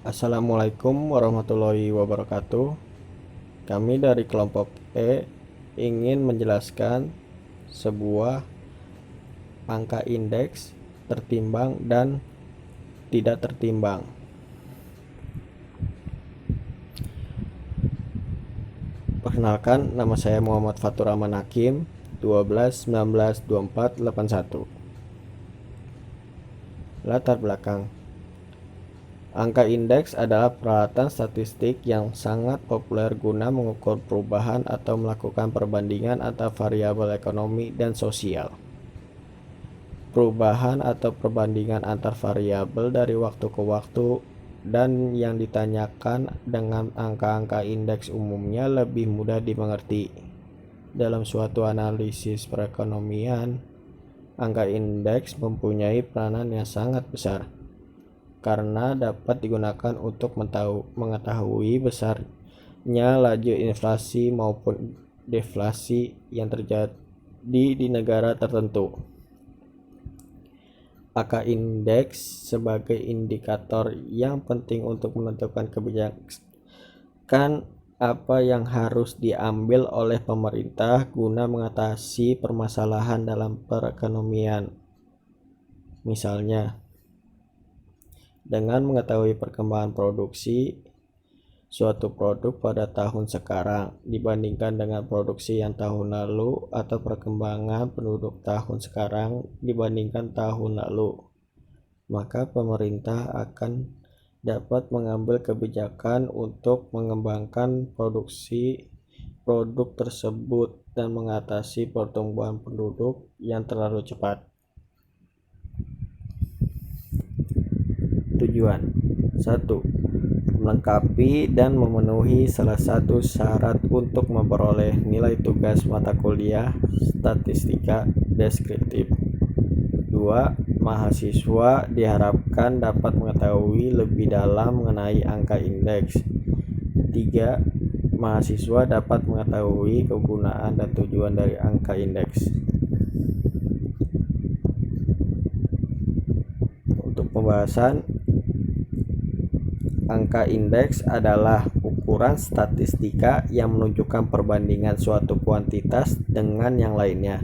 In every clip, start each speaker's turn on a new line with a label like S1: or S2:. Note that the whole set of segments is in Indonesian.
S1: Assalamualaikum warahmatullahi wabarakatuh. Kami dari kelompok E ingin menjelaskan sebuah angka indeks tertimbang dan tidak tertimbang. Perkenalkan, nama saya Muhammad Fatur Rahman Hakim, 12 19 24 81. Latar belakang. Angka indeks adalah peralatan statistik yang sangat populer guna mengukur perubahan atau melakukan perbandingan antar variabel ekonomi dan sosial. Perubahan atau perbandingan antar variabel dari waktu ke waktu dan yang ditanyakan dengan angka-angka indeks umumnya lebih mudah dimengerti. Dalam suatu analisis perekonomian, angka indeks mempunyai peranan yang sangat besar karena dapat digunakan untuk mengetahui besarnya laju inflasi maupun deflasi yang terjadi di negara tertentu. Angka indeks sebagai indikator yang penting untuk menentukan kebijakan apa yang harus diambil oleh pemerintah guna mengatasi permasalahan dalam perekonomian. Misalnya, dengan mengetahui perkembangan produksi suatu produk pada tahun sekarang dibandingkan dengan produksi yang tahun lalu atau perkembangan penduduk tahun sekarang dibandingkan tahun lalu, maka pemerintah akan dapat mengambil kebijakan untuk mengembangkan produksi produk tersebut dan mengatasi pertumbuhan penduduk yang terlalu cepat. Tujuan 1. Melengkapi dan memenuhi salah satu syarat untuk memperoleh nilai tugas mata kuliah statistika deskriptif. 2. Mahasiswa diharapkan dapat mengetahui lebih dalam mengenai angka indeks. 3. Mahasiswa dapat mengetahui kegunaan dan tujuan dari angka indeks. Untuk pembahasan, angka indeks adalah ukuran statistika yang menunjukkan perbandingan suatu kuantitas dengan yang lainnya.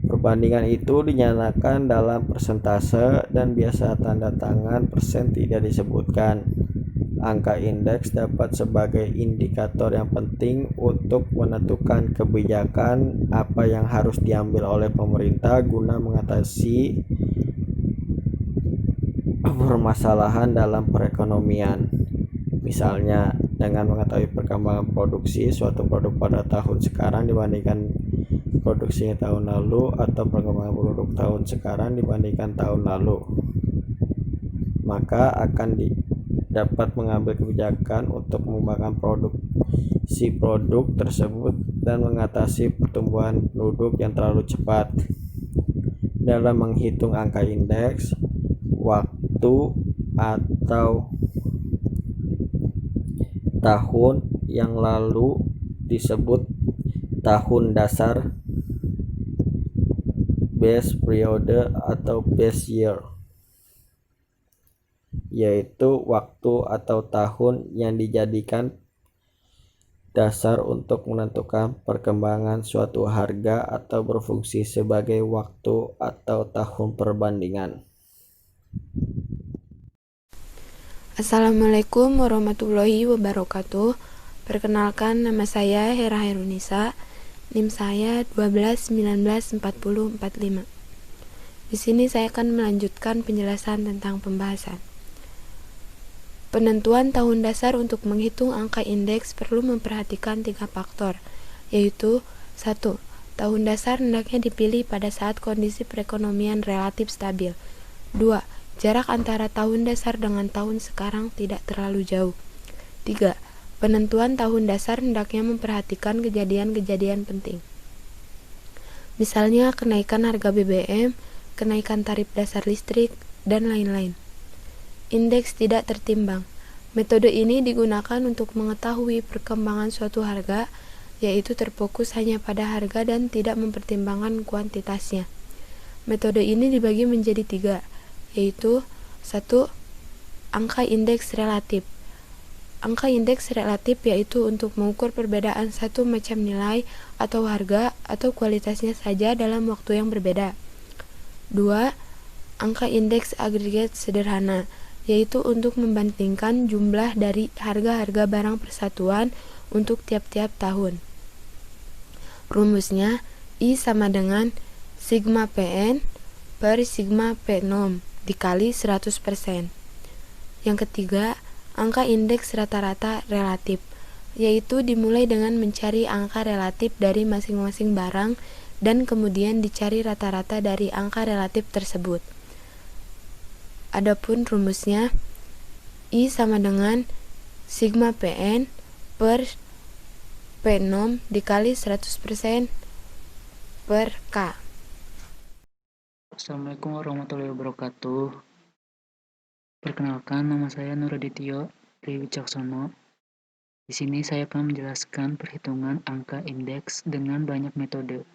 S1: Perbandingan itu dinyatakan dalam persentase dan biasa tanda tangan persen tidak disebutkan. Angka indeks dapat sebagai indikator yang penting untuk menentukan kebijakan apa yang harus diambil oleh pemerintah guna mengatasi permasalahan dalam perekonomian. Misalnya, dengan mengetahui perkembangan produksi suatu produk pada tahun sekarang dibandingkan produksinya tahun lalu atau perkembangan produk tahun sekarang dibandingkan tahun lalu, maka akan dapat mengambil kebijakan untuk mengembangkan produksi produk tersebut dan mengatasi pertumbuhan penduduk yang terlalu cepat. Dalam menghitung angka indeks, waktu atau tahun yang lalu disebut tahun dasar, base period atau base year, yaitu waktu atau tahun yang dijadikan dasar untuk menentukan perkembangan suatu harga atau berfungsi sebagai waktu atau tahun perbandingan.
S2: Assalamualaikum warahmatullahi wabarakatuh. Perkenalkan, nama saya Hera Herunisa. NIM saya 12 19 40 45. Di sini saya akan melanjutkan penjelasan tentang pembahasan. Penentuan tahun dasar untuk menghitung angka indeks perlu memperhatikan 3 faktor, yaitu 1. Tahun dasar hendaknya dipilih pada saat kondisi perekonomian relatif stabil. 2. Jarak antara tahun dasar dengan tahun sekarang tidak terlalu jauh. 3. Penentuan tahun dasar hendaknya memperhatikan kejadian-kejadian penting. Misalnya kenaikan harga BBM, kenaikan tarif dasar listrik, dan lain-lain. Indeks tidak tertimbang. Metode ini digunakan untuk mengetahui perkembangan suatu harga, yaitu terfokus hanya pada harga dan tidak mempertimbangkan kuantitasnya. Metode ini dibagi menjadi 3, yaitu 1. Angka indeks relatif. Angka indeks relatif yaitu untuk mengukur perbedaan satu macam nilai atau harga atau kualitasnya saja dalam waktu yang berbeda. 2. Angka indeks agregat sederhana, yaitu untuk membandingkan jumlah dari harga-harga barang persatuan untuk tiap-tiap tahun. Rumusnya I sama dengan sigma Pn per sigma P0 dikali 100%. Yang ketiga, angka indeks rata-rata relatif, yaitu dimulai dengan mencari angka relatif dari masing-masing barang dan kemudian dicari rata-rata dari angka relatif tersebut. Adapun rumusnya, I sama dengan sigma Pn per P0 dikali 100% per K.
S3: Assalamualaikum warahmatullahi wabarakatuh. Perkenalkan, nama saya Nur Adityo Triwicaksono. Di sini saya akan menjelaskan perhitungan angka indeks dengan banyak metode.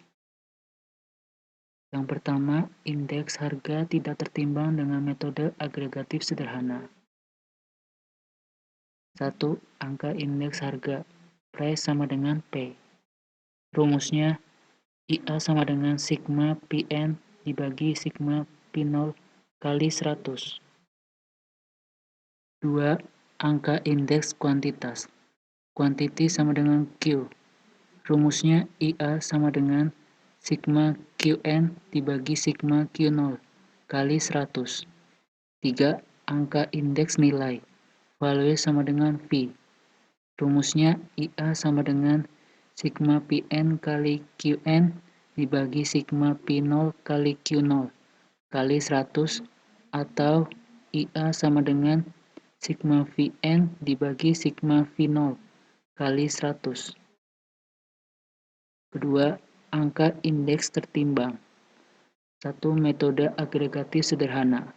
S3: Yang pertama, indeks harga tidak tertimbang dengan metode agregatif sederhana. 1. Angka indeks harga. Price sama dengan P. Rumusnya, IA sama dengan sigma Pn dibagi sigma P0 kali 100. 2. Angka indeks kuantitas. Quantity sama dengan Q. Rumusnya IA sama dengan sigma Qn dibagi sigma Q0 kali 100. 3. Angka indeks nilai. Value sama dengan V. Rumusnya IA sama dengan sigma Pn kali Qn dibagi sigma P0 kali Q0 kali 100 atau IA sama dengan sigma Vn dibagi sigma V0 kali 100. Kedua, angka indeks tertimbang. 1. Metode agregatif sederhana.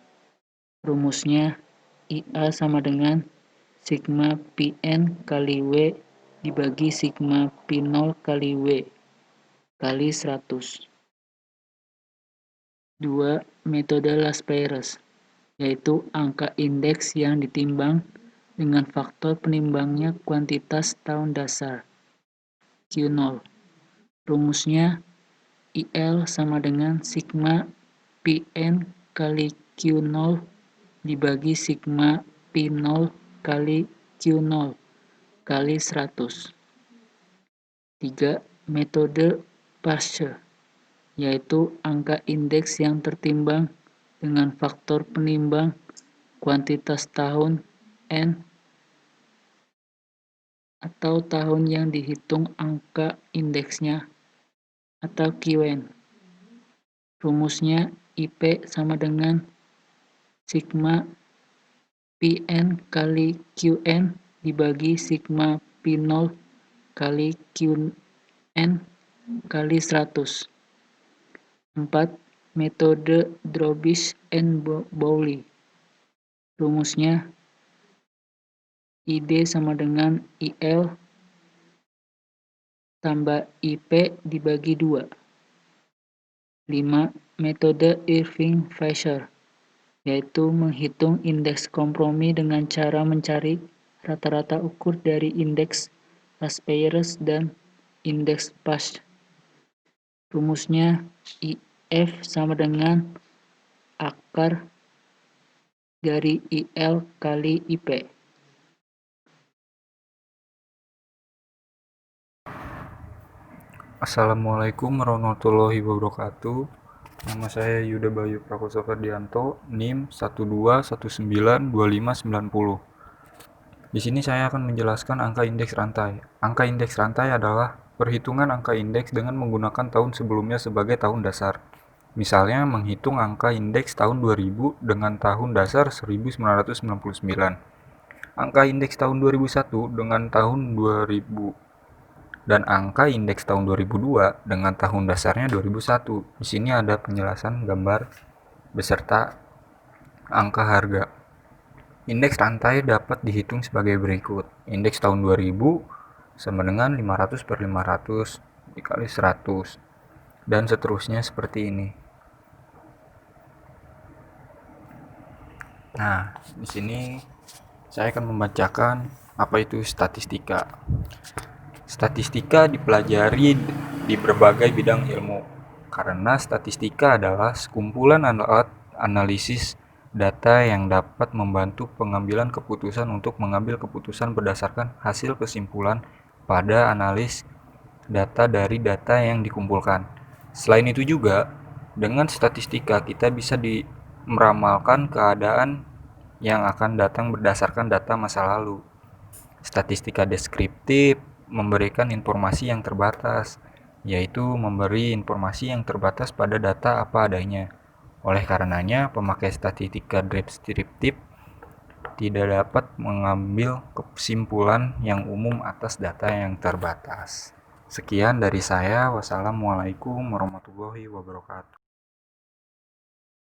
S3: Rumusnya IA sama dengan sigma Pn kali W dibagi sigma P0 kali W kali 100. 2. Metode Las-Peyres, yaitu angka indeks yang ditimbang dengan faktor penimbangnya kuantitas tahun dasar, Q0. Rumusnya IL sama dengan sigma Pn kali Q0 dibagi sigma P0 kali Q0 kali 100. 3. Metode Parse, yaitu angka indeks yang tertimbang dengan faktor penimbang kuantitas tahun N atau tahun yang dihitung angka indeksnya atau Qn. Rumusnya IP sama dengan sigma Pn kali Qn dibagi sigma P0 kali Qn kali 100. 4. Metode Dробиш and Bowley. Rumusnya ID sama dengan IL tambah IP dibagi 2. 5. Metode Irving-Fisher, yaitu menghitung indeks kompromi dengan cara mencari rata-rata ukur dari indeks Las-Peyres dan indeks Parse. Rumusnya IF sama dengan akar dari IL kali IP.
S4: Assalamualaikum warahmatullahi wabarakatuh. Nama saya Yuda Bayu Prakoso Ferdianto, NIM 121925990. Di sini saya akan menjelaskan angka indeks rantai. Angka indeks rantai adalah perhitungan angka indeks dengan menggunakan tahun sebelumnya sebagai tahun dasar. Misalnya menghitung angka indeks tahun 2000 dengan tahun dasar 1999. Angka indeks tahun 2001 dengan tahun 2000 dan angka indeks tahun 2002 dengan tahun dasarnya 2001. Di sini ada penjelasan gambar beserta angka harga. Indeks rantai dapat dihitung sebagai berikut. Indeks tahun 2000 sama dengan 500 per 500 dikali 100 dan seterusnya seperti ini. Nah, di sini saya akan membacakan apa itu statistika. Statistika dipelajari di berbagai bidang ilmu, karena statistika adalah sekumpulan alat analisis data yang dapat membantu pengambilan keputusan untuk mengambil keputusan berdasarkan hasil kesimpulan pada analis data dari data yang dikumpulkan. Selain itu juga, dengan statistika kita bisa meramalkan keadaan yang akan datang berdasarkan data masa lalu. Statistika deskriptif memberikan informasi yang terbatas, yaitu memberi informasi yang terbatas pada data apa adanya. Oleh karenanya, pemakai statistika deskriptif tidak dapat mengambil kesimpulan yang umum atas data yang terbatas. Sekian dari saya. Wassalamualaikum warahmatullahi wabarakatuh.